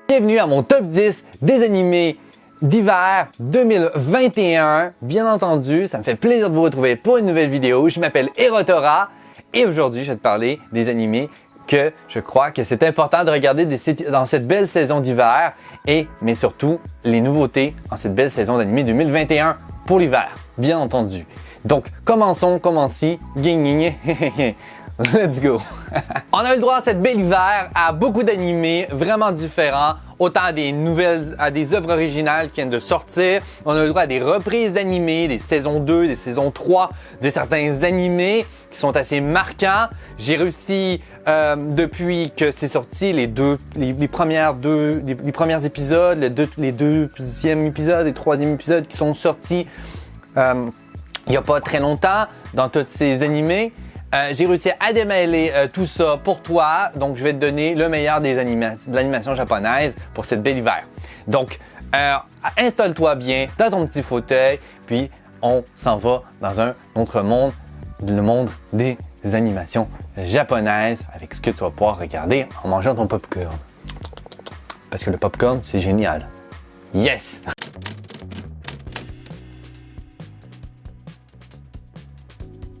Bienvenue à mon top 10 des animés d'hiver 2021. Bien entendu, ça me fait plaisir de vous retrouver pour une nouvelle vidéo. Je m'appelle Erotora et aujourd'hui, je vais te parler des animés que je crois que c'est important de regarder dans cette belle saison d'hiver mais surtout les nouveautés en cette belle saison d'animés 2021 pour l'hiver, bien entendu. Donc, commençons, let's go! On a eu le droit cette belle hiver à beaucoup d'animés vraiment différents, autant à des œuvres originales qui viennent de sortir. On a eu le droit à des reprises d'animés, des saisons 2, des saisons 3, de certains animés qui sont assez marquants. J'ai réussi, depuis que c'est sorti, les premiers épisodes, les deuxième épisode et troisième épisode qui sont sortis il n'y a pas très longtemps dans tous ces animés. J'ai réussi à démêler tout ça pour toi, donc je vais te donner le meilleur de l'animation japonaise pour cette belle hiver. Donc, installe-toi bien dans ton petit fauteuil, puis on s'en va dans un autre monde, le monde des animations japonaises, avec ce que tu vas pouvoir regarder en mangeant ton popcorn. Parce que le popcorn, c'est génial. Yes!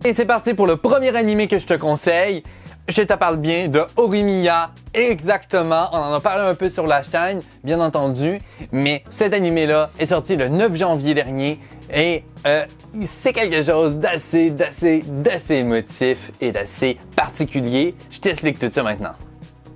Et c'est parti pour le premier animé que je te conseille. Je te parle bien de Horimiya, exactement. On en a parlé un peu sur la chaîne, bien entendu. Mais cet animé-là est sorti le 9 janvier dernier et c'est quelque chose d'assez émotif et d'assez particulier. Je t'explique tout ça maintenant.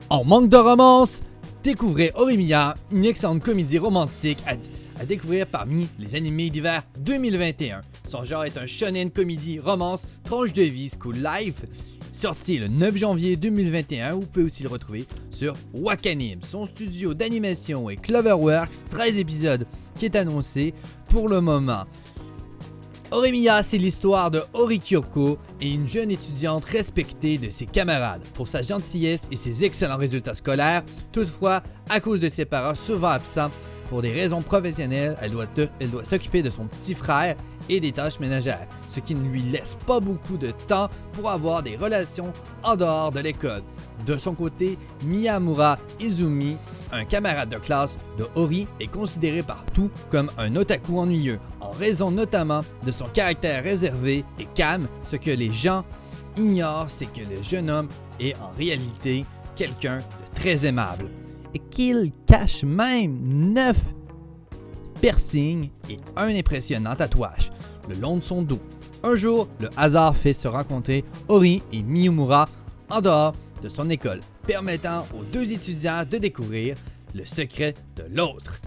En manque de romance, découvrez Horimiya, une excellente comédie romantique à découvrir parmi les animés d'hiver 2021. Son genre est un shonen comédie romance tranche de vie school life. Sorti le 9 janvier 2021, vous pouvez aussi le retrouver sur Wakanim. Son studio d'animation est Cloverworks, 13 épisodes qui est annoncé pour le moment. Horimiya, c'est l'histoire de Hori Kyoko et une jeune étudiante respectée de ses camarades pour sa gentillesse et ses excellents résultats scolaires. Toutefois, à cause de ses parents souvent absents pour des raisons professionnelles, elle doit s'occuper de son petit frère et des tâches ménagères, ce qui ne lui laisse pas beaucoup de temps pour avoir des relations en dehors de l'école. De son côté, Miyamura Izumi, un camarade de classe de Hori, est considéré partout comme un otaku ennuyeux, en raison notamment de son caractère réservé et calme. Ce que les gens ignorent, c'est que le jeune homme est en réalité quelqu'un de très aimable et qu'il cache même 9 piercings et un impressionnant tatouage le long de son dos. Un jour, le hasard fait se rencontrer Hori et Miyamura en dehors de son école, permettant aux deux étudiants de découvrir le secret de l'autre.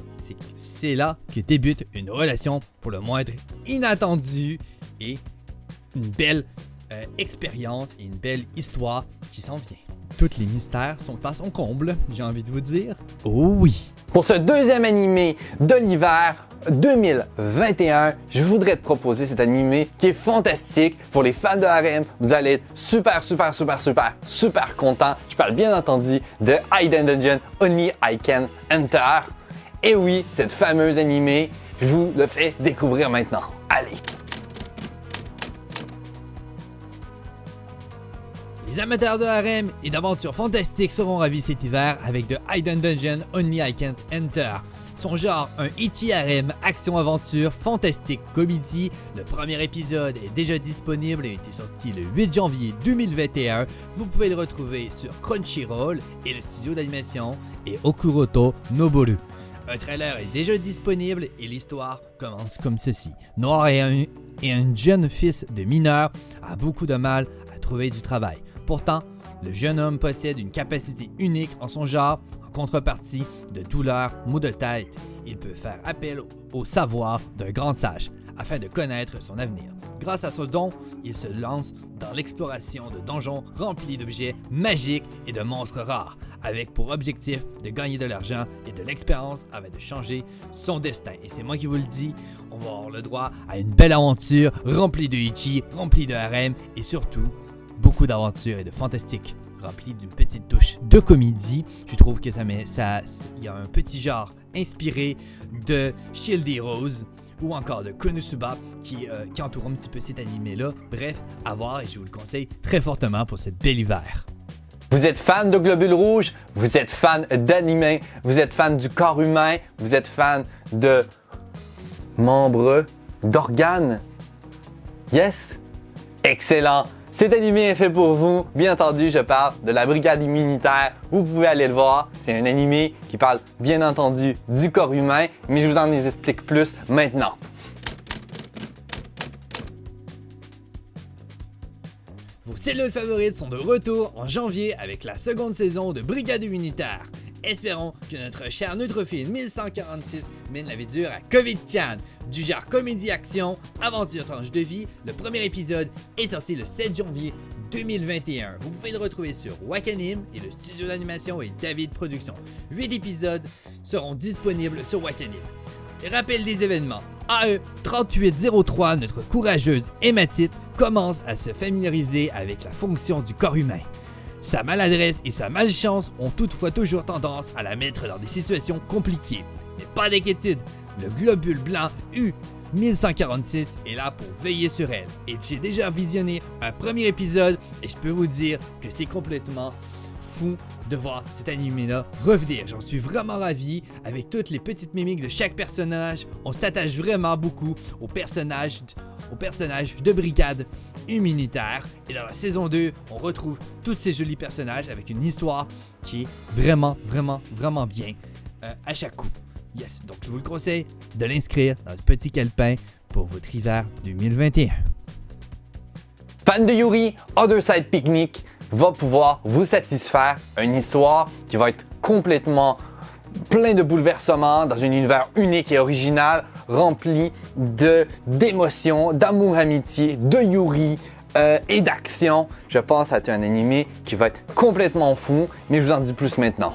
C'est là que débute une relation pour le moins inattendue et une belle expérience et une belle histoire qui s'en vient. Tous les mystères sont à son comble, j'ai envie de vous dire. Oh oui! Pour ce deuxième animé de l'hiver 2021, je voudrais te proposer cet animé qui est fantastique. Pour les fans de harem, vous allez être super content. Je parle bien entendu de Hidden Dungeon Only I Can Enter. Et oui, cette fameuse animé, je vous le fais découvrir maintenant. Allez! Les amateurs de harem et d'aventures fantastiques seront ravis cet hiver avec The Hidden Dungeon Only I Can't Enter. Son genre, un ichi harem action-aventure fantastique comédie. Le premier épisode est déjà disponible et a été sorti le 8 janvier 2021. Vous pouvez le retrouver sur Crunchyroll et le studio d'animation est Okuroto Noboru. Un trailer est déjà disponible et l'histoire commence comme ceci. Noir et un jeune fils de mineur a beaucoup de mal à trouver du travail. Pourtant, le jeune homme possède une capacité unique en son genre. En contrepartie de douleurs, maux de tête, il peut faire appel au savoir d'un grand sage afin de connaître son avenir. Grâce à ce don, il se lance dans l'exploration de donjons remplis d'objets magiques et de monstres rares, avec pour objectif de gagner de l'argent et de l'expérience afin de changer son destin. Et c'est moi qui vous le dis, on va avoir le droit à une belle aventure remplie de ichi, remplie de harem et surtout beaucoup d'aventures et de fantastique, remplie d'une petite touche de comédie. Je trouve que il y a un petit genre inspiré de Shield Heroes ou encore de Konosuba qui entoure un petit peu cet animé-là. Bref, à voir et je vous le conseille très fortement pour cette belle hiver. Vous êtes fan de globules rouges, vous êtes fan d'anime, vous êtes fan du corps humain, vous êtes fan de membres, d'organes. Yes? Excellent! Cet animé est fait pour vous. Bien entendu, je parle de la brigade immunitaire. Vous pouvez aller le voir. C'est un animé qui parle bien entendu du corps humain, mais je vous en explique plus maintenant. Vos cellules favorites sont de retour en janvier avec la seconde saison de Brigade Immunitaire. Espérons que notre cher Neutrophile 1146 mène la vie dure à COVID-Chan. Du genre comédie-action, aventure tranche de vie, le premier épisode est sorti le 7 janvier 2021. Vous pouvez le retrouver sur Wakanim et le studio d'animation est David Productions. 8 épisodes seront disponibles sur Wakanim. Rappel des événements. AE 3803, notre courageuse hématite, commence à se familiariser avec la fonction du corps humain. Sa maladresse et sa malchance ont toutefois toujours tendance à la mettre dans des situations compliquées. Mais pas d'inquiétude, le globule blanc U1146 est là pour veiller sur elle. Et j'ai déjà visionné un premier épisode et je peux vous dire que c'est complètement fou de voir cet animé-là revenir. J'en suis vraiment ravi. Avec toutes les petites mimiques de chaque personnage, on s'attache vraiment beaucoup aux personnages de brigade immunitaire. Et dans la saison 2, on retrouve tous ces jolis personnages avec une histoire qui est vraiment bien à chaque coup. Yes, donc je vous le conseille de l'inscrire dans le petit calepin pour votre hiver 2021. Fan de Yuri, Other Side Picnic va pouvoir vous satisfaire une histoire qui va être complètement plein de bouleversements dans un univers unique et original, rempli d'émotions, d'amour-amitié, de Yuri et d'action. Je pense à un animé qui va être complètement fou, mais je vous en dis plus maintenant.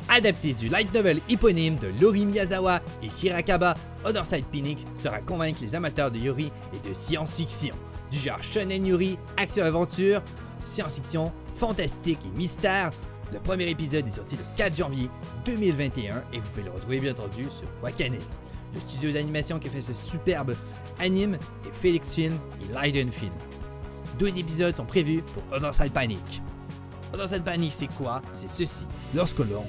Adapté du light novel éponyme de Lori Miyazawa et Shirakaba, Other Side Picnic sera convaincre les amateurs de Yuri et de science-fiction. Du genre shonen Yuri, action-aventure, science-fiction, fantastique et mystère. Le premier épisode est sorti le 4 janvier 2021 et vous pouvez le retrouver bien entendu sur Wakanim. Le studio d'animation qui a fait ce superbe anime est Felix Film et Leiden Film. 12 épisodes sont prévus pour Other Side Picnic. Other Side Picnic, c'est quoi? C'est ceci. Lorsque l'on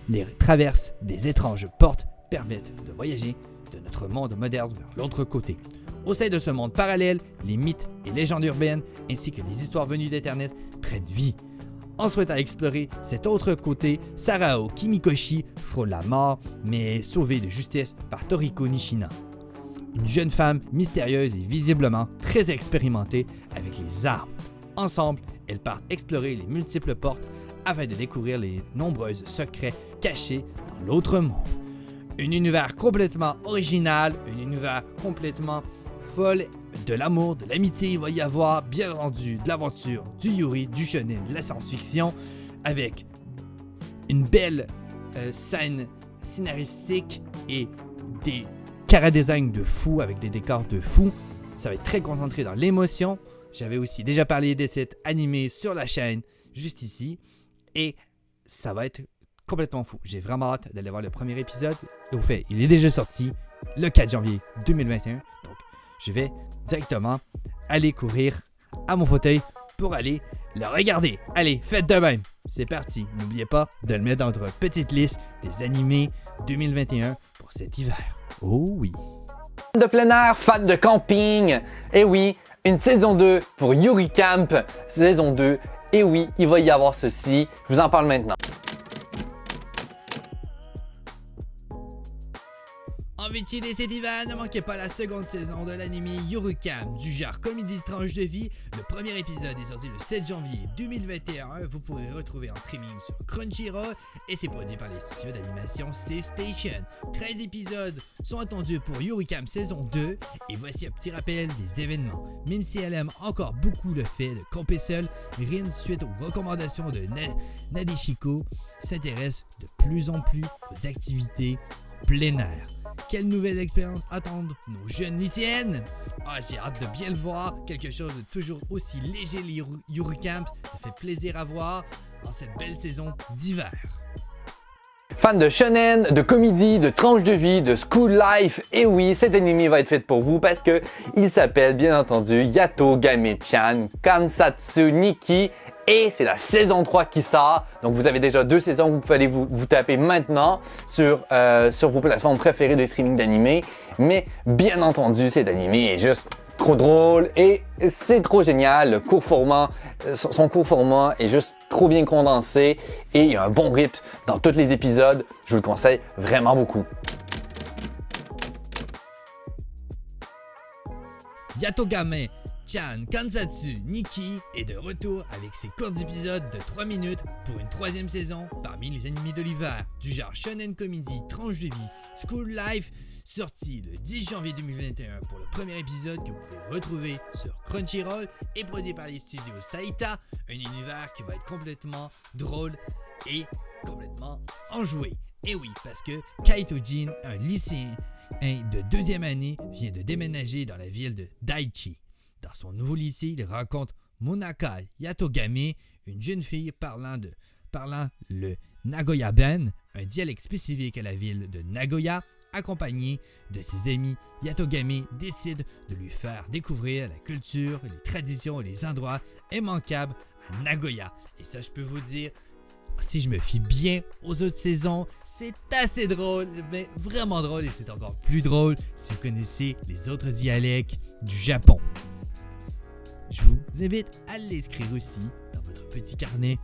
les traverses des étranges portes permettent de voyager de notre monde moderne vers l'autre côté. Au sein de ce monde parallèle, les mythes et légendes urbaines ainsi que les histoires venues d'Internet prennent vie. En souhaitant explorer cet autre côté, Sarao Kimikoshi frôle la mort mais est sauvée de justesse par Toriko Nishina. Une jeune femme mystérieuse et visiblement très expérimentée avec les armes. Ensemble, elles partent explorer les multiples portes afin de découvrir les nombreux secrets cachés dans l'autre monde. Un univers complètement original, un univers complètement folle, de l'amour, de l'amitié, il va y avoir bien entendu de l'aventure, du Yuri, du shonen, de la science-fiction, avec une belle scène scénaristique et des chara-design de fou avec des décors de fou. Ça va être très concentré dans l'émotion. J'avais aussi déjà parlé de cet animé sur la chaîne, juste ici. Et ça va être complètement fou. J'ai vraiment hâte d'aller voir le premier épisode. Au fait, il est déjà sorti le 4 janvier 2021. Donc, je vais directement aller courir à mon fauteuil pour aller le regarder. Allez, faites de même. C'est parti. N'oubliez pas de le mettre dans votre petite liste des animés 2021 pour cet hiver. Oh oui. Fan de plein air, fan de camping. Et oui, une saison 2 pour Yuri Camp. Saison 2. Et oui, il va y avoir ceci. Je vous en parle maintenant. Envie de chiller cet hiver, ne manquez pas la seconde saison de l'anime Yuri Camp, du genre comédie tranche de vie. Le premier épisode est sorti le 7 janvier 2021. Vous pourrez retrouver en streaming sur Crunchyroll et c'est produit par les studios d'animation C-Station. 13 épisodes sont attendus pour Yuri Camp saison 2 et voici un petit rappel des événements. Même si elle aime encore beaucoup le fait de camper seule, Rin, suite aux recommandations de Nadeshiko, s'intéresse de plus en plus aux activités en plein air. Quelle nouvelle expérience attendent nos jeunes lycéennes? J'ai hâte de bien le voir. Quelque chose de toujours aussi léger, les Yuri Camp. Ça fait plaisir à voir dans cette belle saison d'hiver. Fan de shonen, de comédie, de tranche de vie, de school life, et oui, cet anime va être fait pour vous parce que il s'appelle bien entendu Yato Game-chan Kansatsu Nikki et c'est la saison 3 qui sort. Donc vous avez déjà 2 saisons que vous pouvez aller vous taper maintenant sur vos plateformes préférées de streaming d'anime. Mais bien entendu, cet anime est juste trop drôle et c'est trop génial. Le court format, son court format est juste trop bien condensé et il y a un bon rythme dans tous les épisodes. Je vous le conseille vraiment beaucoup. Yato Game-chan Kansatsu Nikki est de retour avec ses courts épisodes de 3 minutes pour une 3e saison parmi les animés de l'hiver du genre shonen comedy, tranche de vie, school life, sorti le 10 janvier 2021 pour le premier épisode que vous pouvez retrouver sur Crunchyroll et produit par les studios Saita, un univers qui va être complètement drôle et complètement enjoué. Et oui, parce que Kaito Jin, un lycéen de 2e année, vient de déménager dans la ville de Daichi. Dans son nouveau lycée, il rencontre Monaka Yatogame, une jeune fille parlant le Nagoya-ben, un dialecte spécifique à la ville de Nagoya. Accompagné de ses amis, Yatogame décide de lui faire découvrir la culture, les traditions et les endroits immanquables à Nagoya. Et ça, je peux vous dire, si je me fie bien aux autres saisons, c'est assez drôle, mais vraiment drôle et c'est encore plus drôle si vous connaissez les autres dialectes du Japon. Je vous invite à l'inscrire aussi dans votre petit carnet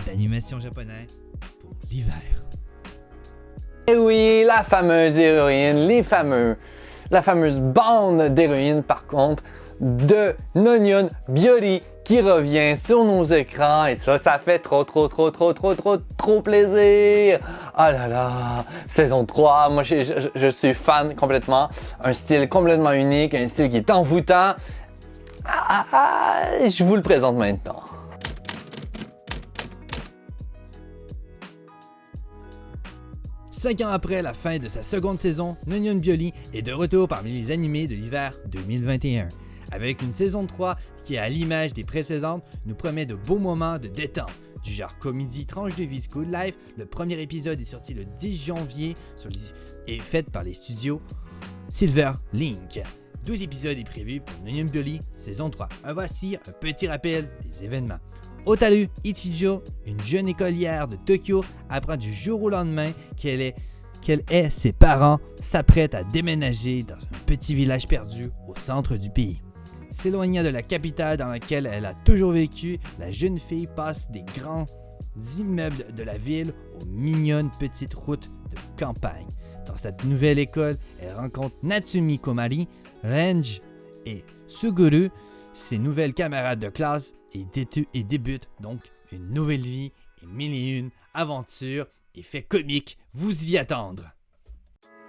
d'animation japonais pour l'hiver. Et oui, la fameuse héroïne, la fameuse bande d'héroïnes par contre de Nonyon Biori qui revient sur nos écrans et ça fait trop plaisir. Oh là là, saison 3, moi je suis fan complètement, un style complètement unique, un style qui est envoûtant. Je vous le présente maintenant. Cinq ans après la fin de sa seconde saison, Nonyon Biori est de retour parmi les animés de l'hiver 2021. Avec une saison 3 qui, à l'image des précédentes, nous promet de beaux moments de détente. Du genre comédie tranche de vie school life, le premier épisode est sorti le 10 janvier et fait par les studios Silver Link. 12 épisodes est prévu pour Nonyon Biori saison 3. Voici un petit rappel des événements. Otaru Ichijo, une jeune écolière de Tokyo, apprend du jour au lendemain qu'elle et ses parents s'apprêtent à déménager dans un petit village perdu au centre du pays. S'éloignant de la capitale dans laquelle elle a toujours vécu, la jeune fille passe des grands immeubles de la ville aux mignonnes petites routes de campagne. Dans cette nouvelle école, elle rencontre Natsumi Komari, Range et Suguru, ses nouvelles camarades de classe, et débute donc une nouvelle vie et 1001 aventures et faits comiques vous y attendre.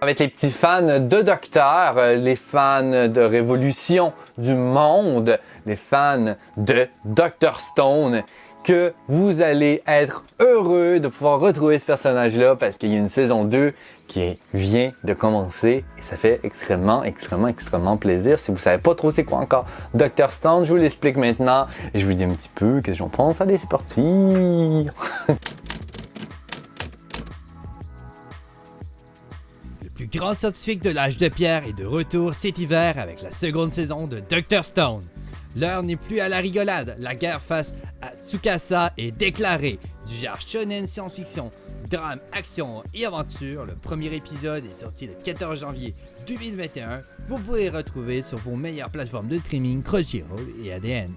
Avec les petits fans de Docteur, les fans de Révolution du Monde, les fans de Dr. Stone, que vous allez être heureux de pouvoir retrouver ce personnage-là parce qu'il y a une saison 2 qui vient de commencer et ça fait extrêmement plaisir. Si vous savez pas trop c'est quoi encore Dr. Stone, je vous l'explique maintenant et je vous dis un petit peu qu'est-ce que j'en pense. Allez, c'est parti! Le plus grand scientifique de l'âge de pierre est de retour cet hiver avec la seconde saison de Dr. Stone. L'heure n'est plus à la rigolade, la guerre face à Tsukasa est déclarée. Du genre shonen science-fiction, drame, action et aventure, le premier épisode est sorti le 14 janvier 2021. Vous pouvez retrouver sur vos meilleures plateformes de streaming Crunchyroll et ADN.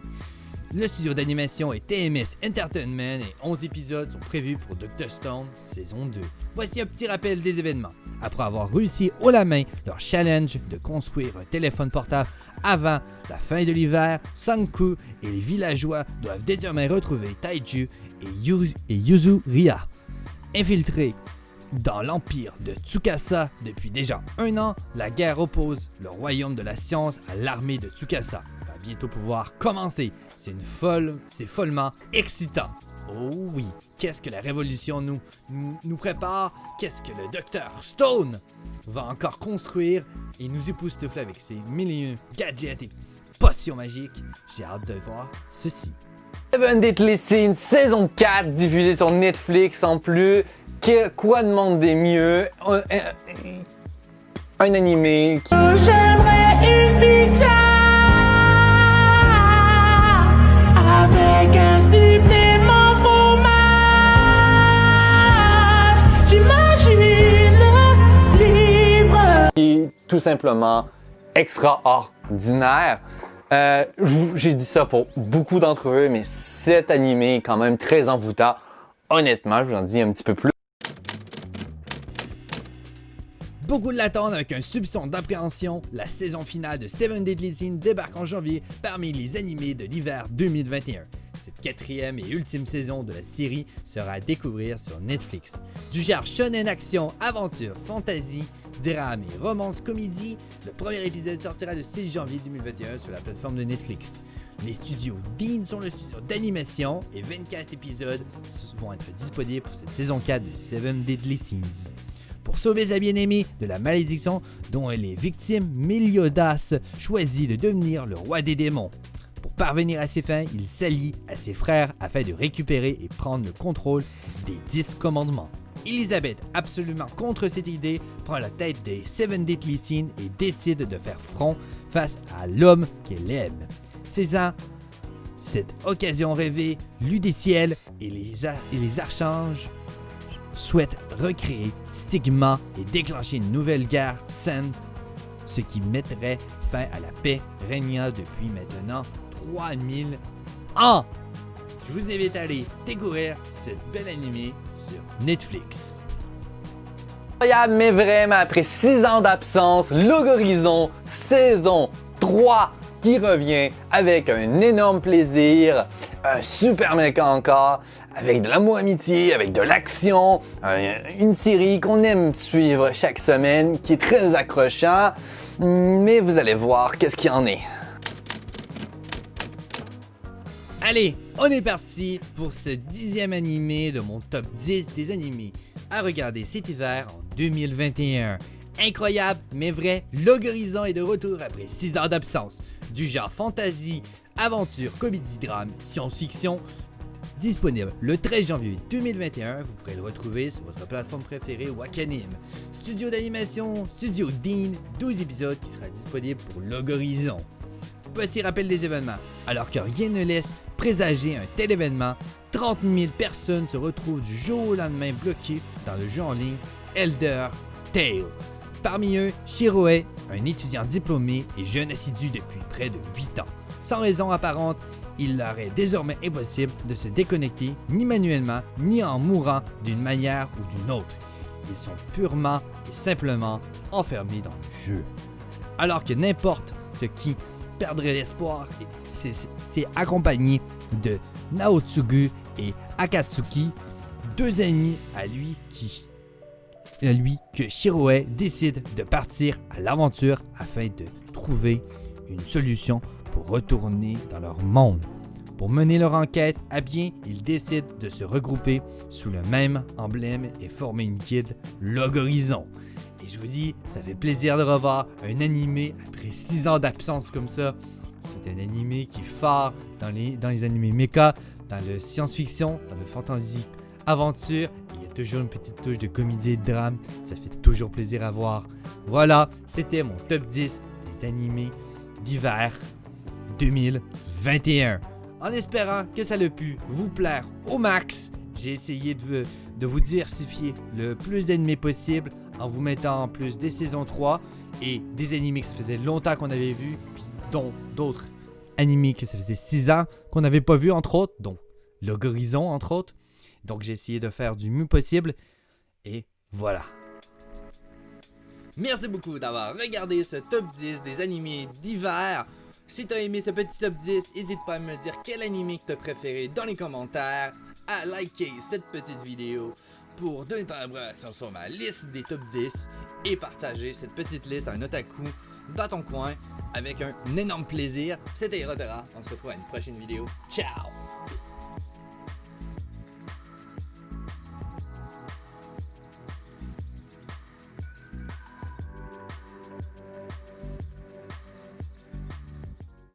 Le studio d'animation est TMS Entertainment et 11 épisodes sont prévus pour Dr. Stone saison 2. Voici un petit rappel des événements. Après avoir réussi haut la main leur challenge de construire un téléphone portable avant la fin de l'hiver, Sanku et les villageois doivent désormais retrouver Taiju et Yuzuriya. Infiltrés dans l'empire de Tsukasa depuis déjà 1 an, la guerre oppose le royaume de la science à l'armée de Tsukasa. Va bientôt pouvoir commencer. C'est follement excitant. Oh oui, qu'est-ce que la révolution nous prépare? Qu'est-ce que le Dr. Stone va encore construire et nous époustoufler avec ses 1001 gadgets et potions magiques? J'ai hâte de voir ceci. Seven Deadly Sins saison 4 diffusée sur Netflix en plus. Quoi demander mieux? Un animé qui... J'aimerais une pizza avec un supplément fromage. J'imagine le livre. est tout simplement extraordinaire. J'ai dit ça pour beaucoup d'entre eux, mais cet animé est quand même très envoûtant. Honnêtement, je vous en dis un petit peu plus. Beaucoup l'attendent avec un soupçon d'appréhension. La saison finale de Seven Deadly Sins débarque en janvier parmi les animés de l'hiver 2021. Cette quatrième et ultime saison de la série sera à découvrir sur Netflix. Du genre shonen action, aventure, fantasy, drame et romance comédie, le premier épisode sortira le 6 janvier 2021 sur la plateforme de Netflix. Les studios Dean sont le studio d'animation et 24 épisodes vont être disponibles pour cette saison 4 de Seven Deadly Sins. Pour sauver sa bien-aimée de la malédiction dont elle est victime, Meliodas choisit de devenir le roi des démons. Pour parvenir à ses fins, il s'allie à ses frères afin de récupérer et prendre le contrôle des 10 commandements. Elisabeth, absolument contre cette idée, prend la tête des Seven Deadly Sins et décide de faire front face à l'homme qu'elle aime. Saisant cette occasion rêvée, Ludiciel et les archanges souhaitent recréer Stigma et déclencher une nouvelle guerre sainte, ce qui mettrait fin à la paix régnant depuis maintenant 3000 ans. Je vous invite à aller découvrir cette belle animée sur Netflix. Incroyable, mais vraiment, après 6 ans d'absence, Logorizon saison 3 qui revient avec un énorme plaisir, un super méca encore, avec de l'amour amitié, avec de l'action, une série qu'on aime suivre chaque semaine, qui est très accrochant, mais vous allez voir qu'est-ce qu'il y en est. Allez, on est parti pour ce 10e animé de mon top 10 des animés à regarder cet hiver en 2021. Incroyable, mais vrai, Logorizon est de retour après 6 ans d'absence. Du genre fantasy, aventure, comédie, drame, science-fiction. Disponible le 13 janvier 2021, vous pourrez le retrouver sur votre plateforme préférée Wakanim. Studio d'animation, Studio Dean, 12 épisodes qui sera disponible pour Logorizon. Petit rappel des événements. Alors que rien ne laisse présager un tel événement, 30 000 personnes se retrouvent du jour au lendemain bloquées dans le jeu en ligne Elder Tale. Parmi eux, Shiroe, un étudiant diplômé et jeune assidu depuis près de 8 ans. Sans raison apparente, il leur est désormais impossible de se déconnecter ni manuellement ni en mourant d'une manière ou d'une autre. Ils sont purement et simplement enfermés dans le jeu. Alors que n'importe ce qui perdrait l'espoir, c'est accompagné de Naotsugu et Akatsuki, deux amis à lui que Shiroe décide de partir à l'aventure afin de trouver une solution pour retourner dans leur monde. Pour mener leur enquête à bien, ils décident de se regrouper sous le même emblème et former une guilde Logorizon. Et je vous dis, ça fait plaisir de revoir un animé après 6 ans d'absence comme ça. C'est un animé qui est fort dans les animés mecha, dans le science-fiction, dans le fantasy aventure. Il y a toujours une petite touche de comédie et de drame. Ça fait toujours plaisir à voir. Voilà, c'était mon top 10 des animés d'hiver 2021. En espérant que ça a pu vous plaire au max, j'ai essayé de vous diversifier le plus d'animés possible en vous mettant en plus des saisons 3 et des animés que ça faisait longtemps qu'on avait vus, puis dont d'autres animés que ça faisait 6 ans qu'on n'avait pas vus, entre autres, dont Logorizon, entre autres. Donc j'ai essayé de faire du mieux possible et voilà. Merci beaucoup d'avoir regardé ce top 10 des animés d'hiver. Si t'as aimé ce petit top 10, n'hésite pas à me dire quel animé que t'as préféré dans les commentaires, à liker cette petite vidéo pour donner ton appréciation sur ma liste des top 10 et partager cette petite liste à un otaku dans ton coin avec un énorme plaisir. C'était Hirotera, on se retrouve à une prochaine vidéo. Ciao!